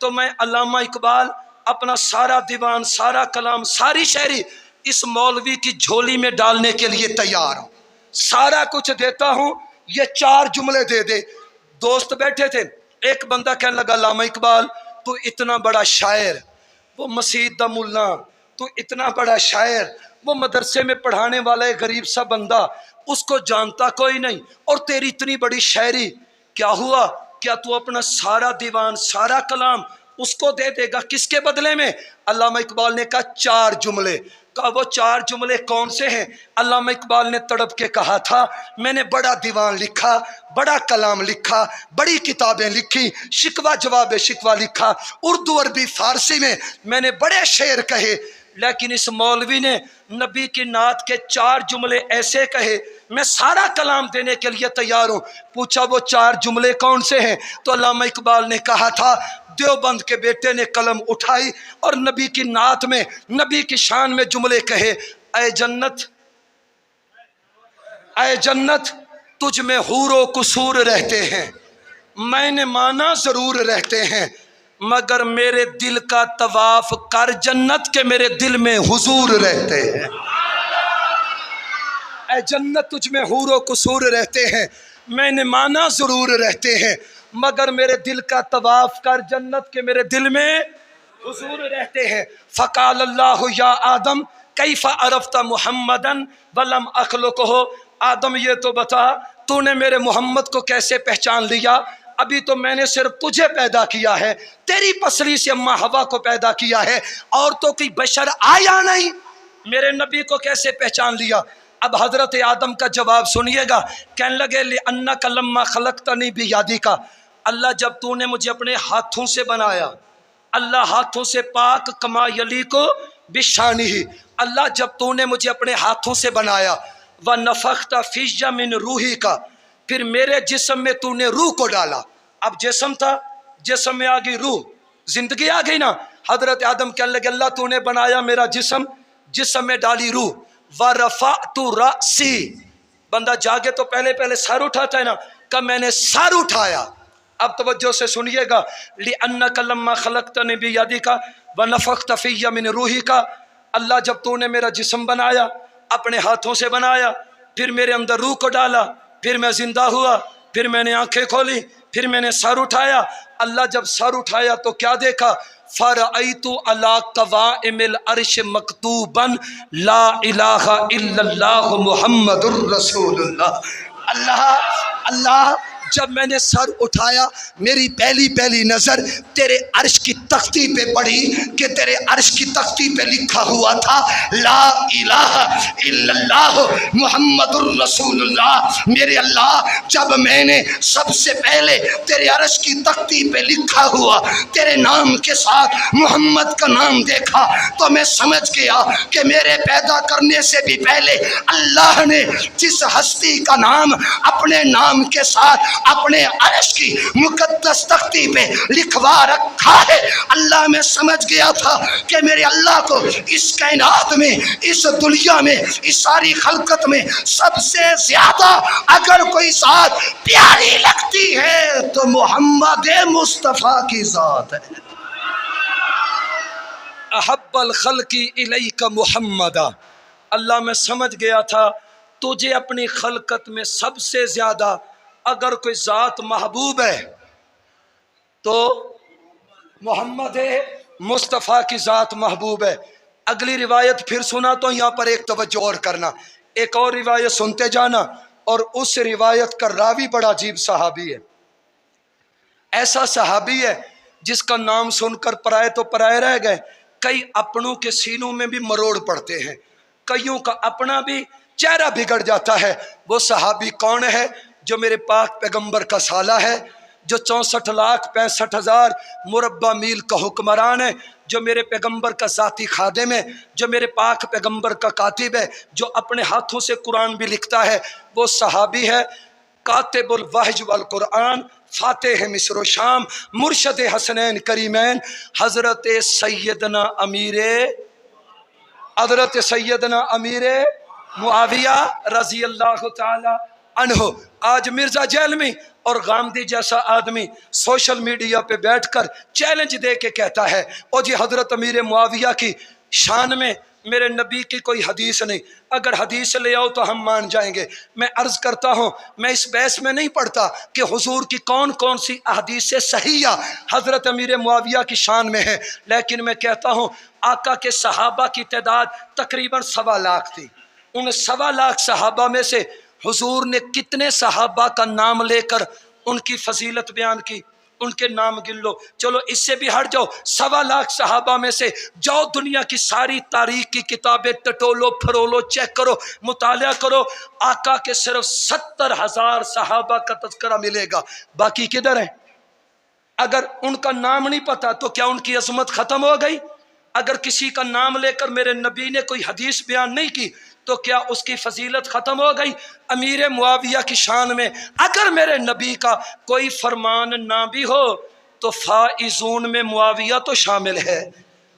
तो मैं अल्लामा इकबाल अपना सारा दीवान, सारा कलाम, सारी शायरी इस मौलवी की झोली में डालने के लिए तैयार हूँ। सारा कुछ देता हूँ, ये 4 जुमले दे दे। दोस्त बैठे थे, एक बंदा कहने लगा अल्लामा इकबाल تو اتنا بڑا شاعر، وہ مسجد دا ملا، تو اتنا بڑا شاعر، وہ مدرسے میں پڑھانے والا ایک غریب سا بندہ، اس کو جانتا کوئی نہیں، اور تیری اتنی بڑی شاعری، کیا ہوا؟ کیا تو اپنا سارا دیوان، سارا کلام اس کو دے دے گا؟ کس کے بدلے میں؟ علامہ اقبال نے کہا 4 جملے۔ کہا وہ 4 جملے کون سے ہیں؟ علامہ اقبال نے تڑپ کے کہا تھا، میں نے بڑا دیوان لکھا، بڑا کلام لکھا، بڑی کتابیں لکھی، شکوہ جواب شکوہ لکھا، اردو عربی فارسی میں نے بڑے شعر کہے، لیکن اس مولوی نے نبی کی نعت کے 4 جملے ایسے کہے، میں سارا کلام دینے کے لیے تیار ہوں۔ پوچھا وہ 4 جملے کون سے ہیں؟ تو علامہ اقبال نے کہا تھا، دیوبند کے بیٹے نے قلم اٹھائی اور نبی کی نعت میں، نبی کی شان میں جملے کہے، اے جنت، اے جنت، تجھ میں حور و قصور رہتے ہیں، میں نے مانا ضرور رہتے ہیں، مگر میرے دل کا طواف کر جنت کے میرے دل میں حضور رہتے ہیں۔ اے جنت، تجھ میں حور و قصور رہتے ہیں، میں نے مانا ضرور رہتے ہیں، مگر میرے دل کا طواف کر جنت کے میرے دل میں حضور رہتے ہیں۔ فقال اللہ یا آدم کیف عرفت محمدن ولم اخلقہ، آدم یہ تو بتا تو نے میرے محمد کو کیسے پہچان لیا؟ ابھی تو میں نے صرف تجھے پیدا کیا ہے، تیری پسلی سے اماں حوا کو پیدا کیا ہے، اور تو کوئی بشر آیا نہیں، میرے نبی کو کیسے پہچان لیا؟ اب حضرت آدم کا جواب سنیے گا، کہنے لگے لِأَنَّكَ لَمَّا خَلَقْتَنِي بِيَدِكَ، اللہ جب تو نے مجھے اپنے ہاتھوں سے بنایا، اللہ ہاتھوں سے پاک، کما یلیق بشانہ، اللہ جب تو نے مجھے اپنے ہاتھوں سے بنایا، وَنَفَخْتَ فِيَّ مِن رُوحِكَ، پھر میرے جسم میں تو نے روح کو ڈالا۔ اب جسم تھا، جسم میں آ گئی روح، زندگی آ گئی نا۔ حضرت آدم کہنے لگے اللہ تو نے بنایا میرا جسم، جسم میں ڈالی روح، وَرَفَعْتُ رَأْسِي، بندہ جاگے تو پہلے سر اٹھاتا ہے نا، کہ میں نے سر اٹھایا۔ اب توجہ سے سنیے گا، لِأَنَّكَ لَمَّا خَلَقْتَنِي بِيَدِكَ وَنَفَخْتَ فِيَّ مِن رُوحِكَ، اللہ جب تو نے میرا جسم بنایا، اپنے ہاتھوں سے بنایا، پھر میرے اندر روح کو ڈالا، پھر میں زندہ ہوا، پھر میں نے آنکھیں کھولی، پھر میں نے سر اٹھایا۔ اللہ جب سر اٹھایا تو کیا دیکھا؟ فَرَأَيْتُ عَلَىٰ قَوَائِمِ الْعَرْشِ مَكْتُوبًا لَا إِلَٰهَ إِلَّا اللَّهُ مُحَمَّدٌ رَّسُولُ اللَّهِ۔ اللہ جب میں نے سر اٹھایا، میری پہلی نظر تیرے عرش کی تختی پہ پڑی کہ تیرے عرش کی تختی پہ لکھا ہوا تھا لا الہ الا اللہ محمد الرسول اللہ۔ میرے اللہ جب میں نے سب سے پہلے تیرے عرش کی تختی پہ لکھا ہوا تیرے نام کے ساتھ محمد کا نام دیکھا تو میں سمجھ گیا کہ میرے پیدا کرنے سے بھی پہلے اللہ نے جس ہستی کا نام اپنے نام کے ساتھ اپنے عرش کی مقدس تختی پہ لکھوا رکھا ہے، اللہ میں سمجھ گیا تھا کہ میرے اللہ کو اس کائنات میں، اس دنیا میں، اس ساری خلقت میں سب سے زیادہ اگر کوئی ذات پیاری لگتی ہے تو محمد مصطفیٰ کی ذات ہے۔ احب الخلق الیک محمدا، اللہ میں سمجھ گیا تھا تجھے اپنی خلقت میں سب سے زیادہ اگر کوئی ذات محبوب ہے تو محمد مصطفیٰ کی ذات محبوب ہے۔ اگلی روایت پھر سنا تو یہاں پر ایک توجہ اور کرنا، ایک اور روایت سنتے جانا، اور اس روایت کا راوی بڑا عجیب صحابی ہے، ایسا صحابی ہے جس کا نام سن کر پرائے تو پرائے رہ گئے، کئی اپنوں کے سینوں میں بھی مروڑ پڑتے ہیں، کئیوں کا اپنا بھی چہرہ بگڑ جاتا ہے۔ وہ صحابی کون ہے؟ جو میرے پاک پیغمبر کا سالہ ہے، جو 64,65,000 مربع میل کا حکمران ہے، جو میرے پیغمبر کا ذاتی خادم ہے، جو میرے پاک پیغمبر کا کاتب ہے، جو اپنے ہاتھوں سے قرآن بھی لکھتا ہے، وہ صحابی ہے کاتب الوحی والقرآن، فاتح مصر و شام، مرشد حسنین کریمین، حضرت سیدنا امیر معاویہ رضی اللہ تعالی عنہ۔ آج مرزا جیل میں اور غامدی جیسا آدمی سوشل میڈیا پہ بیٹھ کر چیلنج دے کے کہتا ہے او جی حضرت امیر معاویہ کی شان میں मेरे नबी की कोई हदीस नहीं, अगर हदीस ले आओ तो हम मान जाएंगे। मैं अर्ज करता हूँ, मैं इस बहस में नहीं पढ़ता कि हुजूर की कौन कौन सी हदीस सहीया हजरत अमीर मुआविया की शान में है, लेकिन मैं कहता हूँ आका के सहाबा की तादाद तकरीबन 1.25 लाख थी। उन 1.25 लाख सहाबा में से हुजूर ने कितने सहाबा का नाम लेकर उनकी फजीलत बयान की, उनके नाम गिन लो। चलो इससे भी हट जाओ, 1.25 लाख सहाबा में से जाओ दुनिया की सारी तारीख की किताबें टटोलो, फरोलो, चेक करो, मुताला करो, आका के सिर्फ 70,000 सहाबा का तज़किरा मिलेगा, बाकी किधर है? अगर उनका नाम नहीं पता तो क्या उनकी अजमत खत्म हो गई? अगर किसी का नाम लेकर मेरे नबी ने कोई हदीस बयान नहीं की तो क्या उसकी फजीलत ख़त्म हो गई? अमीर मुआविया की शान में अगर मेरे नबी का कोई फरमान ना भी हो तो फाइजून में मुआविया तो शामिल है,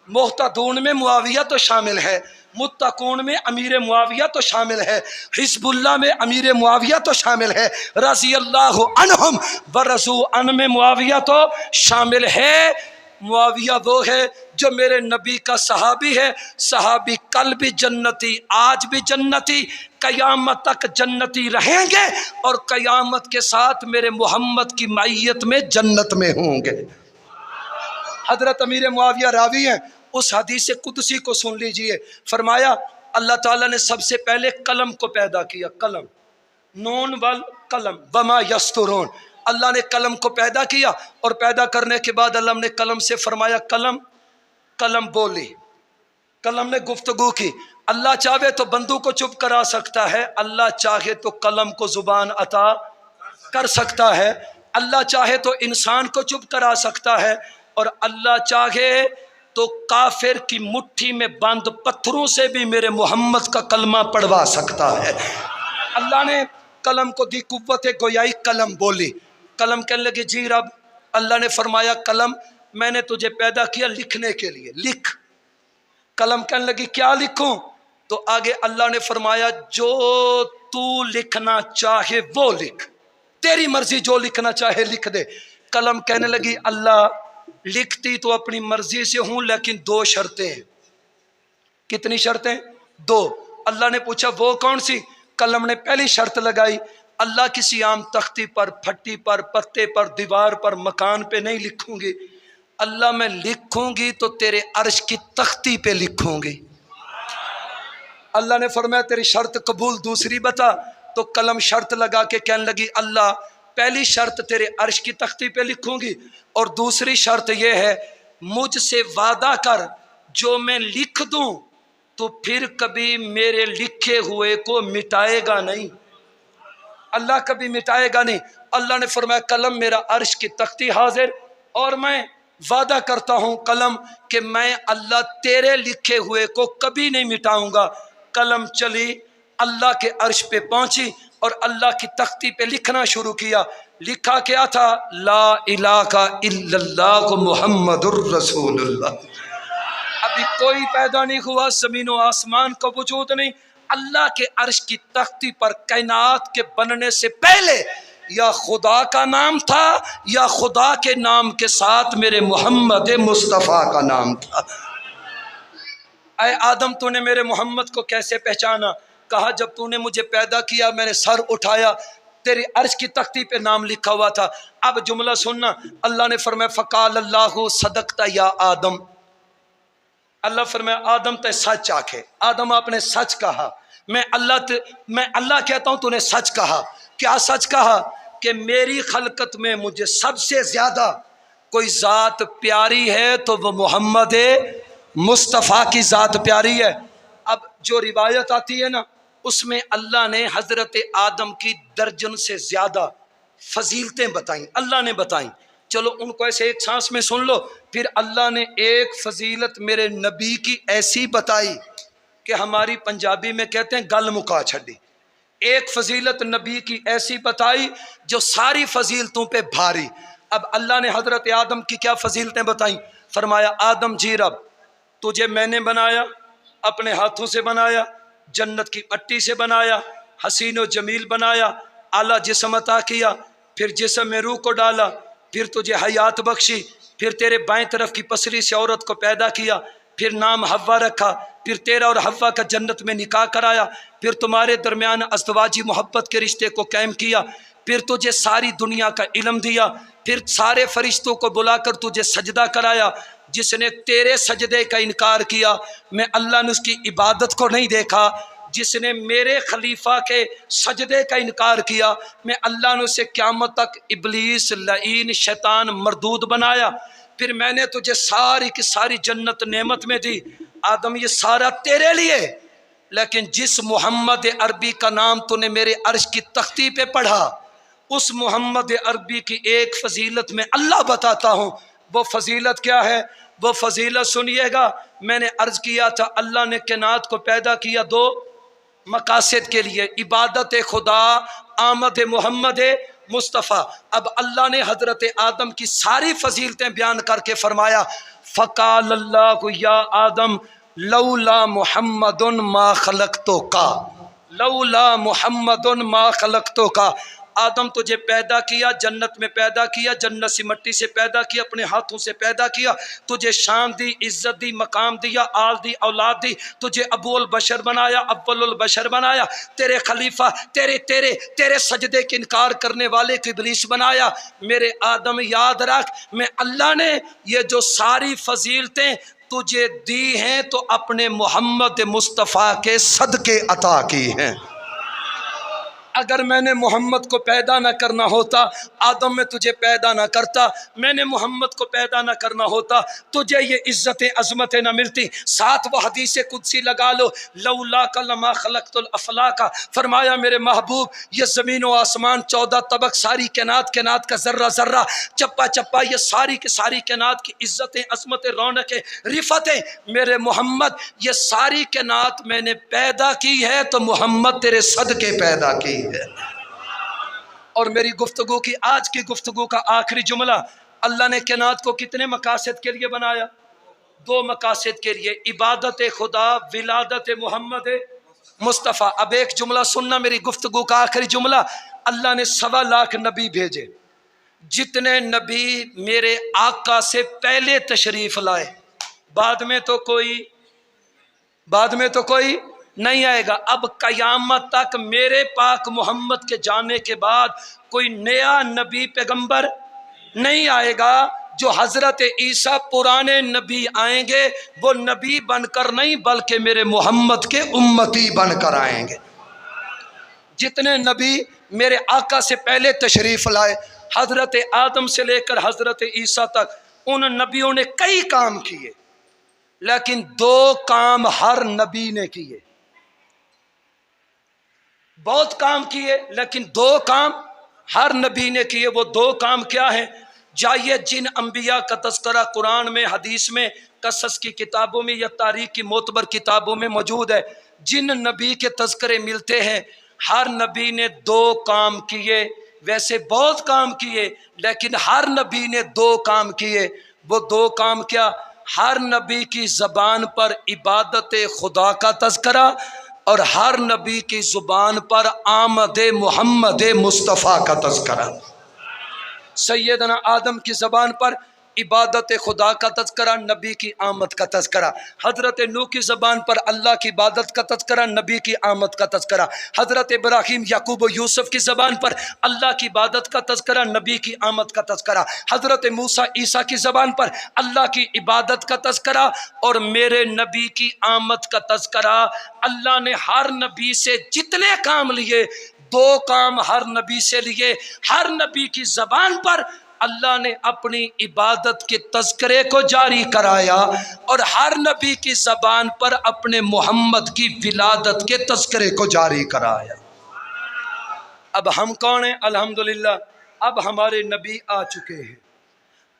मुहतदून में मुआविया तो शामिल है, मुत्तकून में अमीर मुआविया तो शामिल है, हिजबुल्लाह में अमीर मुआविया तो शामिल है, रज़ी अल्लाहु अन्हुम व रज़ू अन में मुआविया तो शामिल है। मुआविया वो है जो मेरे नबी का सहाबी है, सहाबी कल भी जन्नती, आज भी जन्नती, कयामत तक जन्नती रहेंगे और कयामत के साथ मेरे मोहम्मद की माइयत में जन्नत में होंगे। हजरत अमीर मुआविया रावी हैं, उस हदीस कुदसी को सुन लीजिए। फरमाया अल्लाह ताला ने सबसे पहले कलम को पैदा किया, कलम, नून वल कलम वमा यस्तुरून, अल्लाह ने कलम को पैदा किया और पैदा करने के बाद अल्लाह ने कलम से फरमाया कलम, कलम बोली, कलम ने गुफ्तगू की। अल्लाह चाहे तो बंदू को चुप करा सकता है, अल्लाह चाहे तो कलम को जुबान अता कर सकता है, अल्लाह चाहे तो इंसान को चुप करा सकता है और अल्लाह चाहे तो काफिर की मुट्ठी में बंद पत्थरों से भी मेरे मोहम्मद का कलमा पढ़वा सकता है। अल्लाह ने कलम को दी कुव्वत गोयाई, कलम बोली। कलम कहने लगी जी रब। अल्लाह ने फरमाया कलम मैंने तुझे पैदा किया लिखने के लिए, लिख। कलम कहने लगी क्या लिखूं? तो आगे अल्लाह ने फरमाया जो तू लिखना चाहे वो लिख, तेरी मर्जी, जो लिखना चाहे लिख दे। कलम कहने लगी अल्लाह लिखती तो अपनी मर्जी से हूं लेकिन 2 शर्तें हैं। कितनी शर्तें? 2। अल्लाह ने पूछा वो कौन सी? कलम ने पहली शर्त लगाई, अल्लाह किसी आम तख्ती पर, फट्टी पर, पत्ते पर, दीवार पर, मकान पे नहीं लिखूंगी, अल्लाह मैं लिखूंगी तो तेरे अर्श की तख्ती पे लिखूंगी। अल्लाह ने फरमाया तेरी शर्त कबूल, दूसरी बता। तो कलम शर्त लगा के कहने लगी अल्लाह पहली शर्त तेरे अर्श की तख्ती पे लिखूंगी और दूसरी शर्त यह है मुझसे वादा कर जो मैं लिख दूं तो फिर कभी मेरे लिखे हुए को मिटाएगा नहीं, अल्लाह कभी मिटाएगा नहीं। अल्लाह ने फरमाया कलम मेरा अर्श की तख्ती हाजिर और मैं वादा करता हूँ कलम कि मैं अल्लाह तेरे लिखे हुए को कभी नहीं मिटाऊंगा। कलम चली, अल्लाह के अर्श पे पहुंची और अल्लाह की तख्ती पे लिखना शुरू किया। लिखा क्या था? ला इलाहा इल्लल्लाह मुहम्मदुर रसूलुल्लाह। अभी कोई पैदा नहीं हुआ, जमीन व आसमान का वजूद नहीं, अल्लाह के अर्श की तख्ती पर कायनात के बनने से पहले या खुदा का नाम था या खुदा के नाम के साथ मेरे मोहम्मद मुस्तफ़ा का नाम था। ऐ आदम तूने मेरे मोहम्मद को कैसे पहचाना? कहा जब तूने मुझे पैदा किया मैंने सर उठाया, तेरी अर्श की तख्ती पे नाम लिखा हुआ था। अब जुमला सुनना, अल्लाह ने फरमाया फ़क़ाल अल्लाहु सदक़ता या आदम, अल्लाह फरमाया आदम ते सच आखे। आदम आपने सच कहा, मैं अल्लाह कहता हूँ तूने सच कहा। क्या सच कहा? कि मेरी खलकत में मुझे सबसे ज़्यादा कोई ज़ात प्यारी है तो वो मोहम्मद मुस्तफ़ा की ज़ात प्यारी है। अब जो रिवायत आती है ना उसमें अल्लाह ने हज़रत आदम की दर्जन से ज़्यादा फजीलतें बताई, अल्लाह ने बताई। चलो उनको ऐसे एक सांस में सुन लो। फिर अल्लाह ने एक फजीलत मेरे नबी की ऐसी बताई कि हमारी पंजाबी में कहते हैं गल मुका छड़ी। एक फजीलत नबी की ऐसी बताई जो सारी फजीलतों पे भारी। अब अल्लाह ने हज़रत आदम की क्या फजीलतें बताई? फरमाया आदम जी रब तुझे मैंने बनाया, अपने हाथों से बनाया, जन्नत की मट्टी से बनाया, हसीन व जमील बनाया, आला जिस्म अता किया, फिर जिस्म में रूह को डाला, फिर तुझे हयात बख्शी, फिर तेरे बाएं तरफ की पसली से औरत को पैदा किया, फिर नाम हव्वा रखा, پھر تیرا اور حوا کا جنت میں نکاح کرایا، پھر تمہارے درمیان ازدواجی محبت کے رشتے کو قائم کیا، پھر تجھے ساری دنیا کا علم دیا، پھر سارے فرشتوں کو بلا کر تجھے سجدہ کرایا۔ جس نے تیرے سجدے کا انکار کیا میں اللہ نے اس کی عبادت کو نہیں دیکھا، جس نے میرے خلیفہ کے سجدے کا انکار کیا میں اللہ نے اسے قیامت تک ابلیس لعین شیطان مردود بنایا۔ پھر میں نے تجھے ساری کی ساری جنت نعمت میں دی، آدم یہ سارا تیرے لیے، لیکن جس محمد عربی کا نام تو نے میرے عرش کی تختی پہ پڑھا، اس محمد عربی کی ایک فضیلت میں اللہ بتاتا ہوں۔ وہ فضیلت کیا ہے؟ وہ فضیلت سنیے گا۔ میں نے عرض کیا تھا اللہ نے کائنات کو پیدا کیا دو مقاصد کے لیے، عبادت خدا، آمد محمد مصطفیٰ۔ اب اللہ نے حضرت آدم کی ساری فضیلتیں بیان کر کے فرمایا فقال اللہ یا آدم لولا محمد ما خلقتک، لولا محمد ما خلقتک۔ آدم تجھے پیدا کیا، جنت میں پیدا کیا، جنت سے مٹی سے پیدا کیا، اپنے ہاتھوں سے پیدا کیا، تجھے شان دی، عزت دی، مقام دیا، آل دی، اولاد دی، تجھے ابو البشر بنایا، اول البشر بنایا، تیرے خلیفہ، تیرے سجدے کے انکار کرنے والے کو ابلیس بنایا۔ میرے آدم یاد رکھ میں اللہ نے یہ جو ساری فضیلتیں تجھے دی ہیں تو اپنے محمد مصطفیٰ کے صدقے عطا کی ہیں۔ اگر میں نے محمد کو پیدا نہ کرنا ہوتا آدم میں تجھے پیدا نہ کرتا، میں نے محمد کو پیدا نہ کرنا ہوتا تجھے یہ عزتیں عظمتیں نہ ملتی۔ ساتھ وہ حدیث قدسی لگا لو لولا کا لما خلقت الافلاک، فرمایا میرے محبوب یہ زمین و آسمان 14 طبق، ساری کائنات کا ذرہ ذرہ، چپا چپا، یہ ساری کی ساری کائنات کی عزتیں عظمتیں رونقیں رفتیں میرے محمد، یہ ساری کائنات میں نے پیدا کی ہے تو محمد تیرے صدقے پیدا کی ہے۔ اور میری گفتگو کی آج کی گفتگو کا آخری جملہ، اللہ نے کائنات کو کتنے مقاصد کے لیے بنایا؟ 2 مقاصد کے لیے، عبادت خدا، ولادت محمد مصطفیٰ۔ اب ایک جملہ سننا میری گفتگو کا آخری جملہ، اللہ نے 1.25 لاکھ نبی بھیجے، جتنے نبی میرے آقا سے پہلے تشریف لائے، بعد میں تو کوئی نہیں آئے گا۔ اب قیامت تک میرے پاک محمد کے جانے کے بعد کوئی نیا نبی پیغمبر نہیں آئے گا۔ جو حضرت عیسیٰ پرانے نبی آئیں گے وہ نبی بن کر نہیں بلکہ میرے محمد کے امتی بن کر آئیں گے۔ جتنے نبی میرے آقا سے پہلے تشریف لائے، حضرت آدم سے لے کر حضرت عیسیٰ تک، ان نبیوں نے کئی کام کیے، لیکن 2 کام ہر نبی نے کیے۔ بہت کام کیے لیکن 2 کام ہر نبی نے کیے۔ وہ 2 کام کیا ہیں؟ جائیے جن انبیاء کا تذکرہ قرآن میں، حدیث میں، قصص کی کتابوں میں یا تاریخ کی معتبر کتابوں میں موجود ہے، جن نبی کے تذکرے ملتے ہیں ہر نبی نے 2 کام کیے۔ ویسے بہت کام کیے لیکن ہر نبی نے 2 کام کیے۔ وہ 2 کام کیا؟ ہر نبی کی زبان پر عبادت خدا کا تذکرہ اور ہر نبی کی زبان پر آمد محمد مصطفیٰ کا تذکرہ۔ سیدنا آدم کی زبان پر عبادت خدا کا تذکرہ، نبی کی آمد کا تذکرہ۔ حضرت نوح کی زبان پر اللہ کی عبادت کا تذکرہ، نبی کی آمد کا تذکرہ۔ حضرت ابراہیم، یعقوب و یوسف کی زبان پر اللہ کی عبادت کا تذکرہ، نبی کی آمد کا تذکرہ۔ حضرت موسیٰ عیسیٰ کی زبان پر اللہ کی عبادت کا تذکرہ اور میرے نبی کی آمد کا تذکرہ۔ اللہ نے ہر نبی سے جتنے کام لیے 2 کام ہر نبی سے لیے۔ ہر نبی کی زبان پر اللہ نے اپنی عبادت کے تذکرے کو جاری کرایا اور ہر نبی کی زبان پر اپنے محمد کی ولادت کے تذکرے کو جاری کرایا۔ اب ہم کون ہیں؟ الحمدللہ اب ہمارے نبی آ چکے ہیں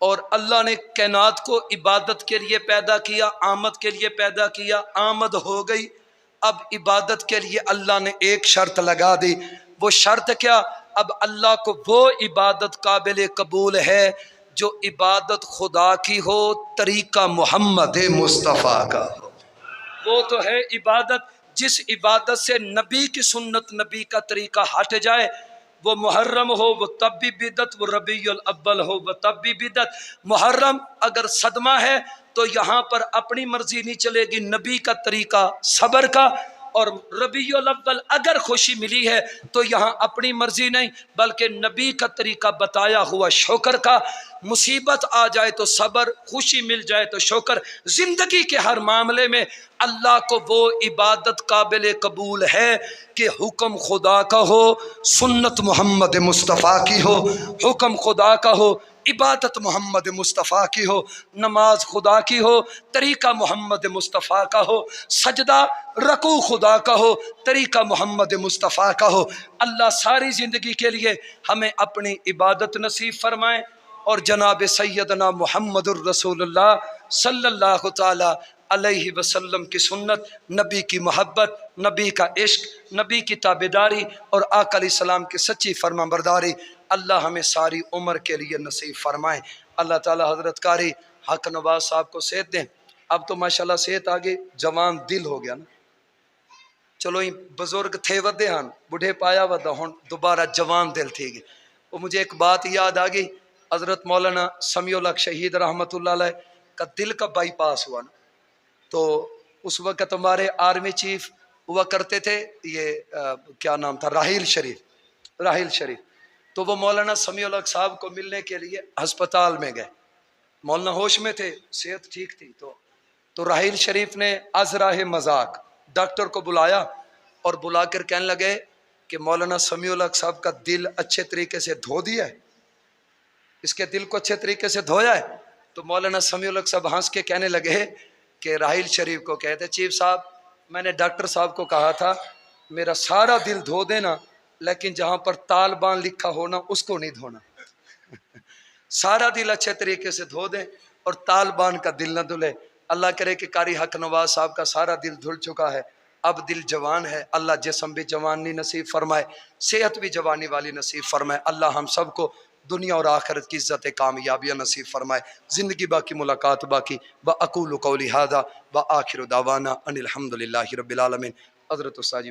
اور اللہ نے کائنات کو عبادت کے لیے پیدا کیا، آمد کے لیے پیدا کیا۔ آمد ہو گئی، اب عبادت کے لیے اللہ نے ایک شرط لگا دی۔ وہ شرط کیا؟ اب اللہ کو وہ عبادت قابل قبول ہے جو عبادت خدا کی ہو، طریقہ محمد مصطفیٰ کا ہو۔ وہ تو ہے عبادت جس عبادت سے نبی کی سنت، نبی کا طریقہ ہٹ جائے، وہ محرم ہو وہ تب بھی بدعت، وہ ربیع الاول ہو وہ تب بھی بدعت۔ محرم اگر صدمہ ہے تو یہاں پر اپنی مرضی نہیں چلے گی، نبی کا طریقہ صبر کا، اور ربیع الاول اگر خوشی ملی ہے تو یہاں اپنی مرضی نہیں بلکہ نبی کا طریقہ بتایا ہوا شکر کا، مصیبت آ جائے تو صبر، خوشی مل جائے تو شکر، زندگی کے ہر معاملے میں اللہ کو وہ عبادت قابل قبول ہے کہ حکم خدا کا ہو، سنت محمد مصطفیٰ کی ہو، حکم خدا کا ہو، عبادت محمد مصطفیٰ کی ہو، نماز خدا کی ہو، طریقہ محمد مصطفیٰ کا ہو، سجدہ رکوع خدا کا ہو، طریقہ محمد مصطفیٰ کا ہو۔ اللہ ساری زندگی کے لیے ہمیں اپنی عبادت نصیب فرمائے، اور جناب سیدنا محمد الرسول اللہ صلی اللہ تعالی علیہ وسلم کی سنت، نبی کی محبت، نبی کا عشق، نبی کی تابعداری اور آقا علیہ السلام کی سچی فرما برداری اللہ ہمیں ساری عمر کے لیے نصیب فرمائے۔ اللہ تعالی حضرت قاری حق نواز صاحب کو صحت دیں۔ اب تو ماشاءاللہ صحت آگے، جوان دل ہو گیا نا، چلو ہی بزرگ تھے ودے ہن، بڑھے پایا ودا ہن دوبارہ جوان دل تھی گئے۔ وہ مجھے ایک بات یاد آ گئی، حضرت مولانا سمیع الحق شہید رحمۃ اللہ علیہ کا دل کا بائی پاس ہوا نا، تو اس وقت ہمارے آرمی چیف ہوا کرتے تھے، یہ کیا نام تھا، راحیل شریف، تو وہ مولانا سمیع الحق صاحب کو ملنے کے لیے ہسپتال میں گئے۔ مولانا ہوش میں تھے، صحت ٹھیک تھی، تو راحیل شریف نے از راہ مذاق ڈاکٹر کو بلایا اور بلا کر کہنے لگے کہ مولانا سمیع الحق صاحب کا دل اچھے طریقے سے دھو دیا ہے، اس کے دل کو اچھے طریقے سے دھویا ہے؟ تو مولانا سمیع الحق صاحب ہنس کے کہنے لگے کہ راحیل شریف کو کہتے، چیف صاحب میں نے ڈاکٹر صاحب کو کہا تھا میرا سارا دل دھو دینا، لیکن جہاں پر طالبان لکھا ہونا اس کو نہیں دھونا۔ سارا دل اچھے طریقے سے دھو دیں اور طالبان کا دل نہ دھلے۔ اللہ کرے کہ قاری حق نواز صاحب کا سارا دل دھل چکا ہے، اب دل جوان ہے، اللہ جسم بھی جوانی نصیب فرمائے، صحت بھی جوانی والی نصیب فرمائے۔ اللہ ہم سب کو دنیا اور آخرت کی عزت کامیابیاں نصیب فرمائے، زندگی باقی ملاقات باقی۔ وَأَقُولُ قَوْلِي هَذَا وَآخِرُ دَعْوَانَا أَنِ الْحَمْدُ لِلَّهِ رَبِّ الْعَالَمِينَ۔ حضرت استاذ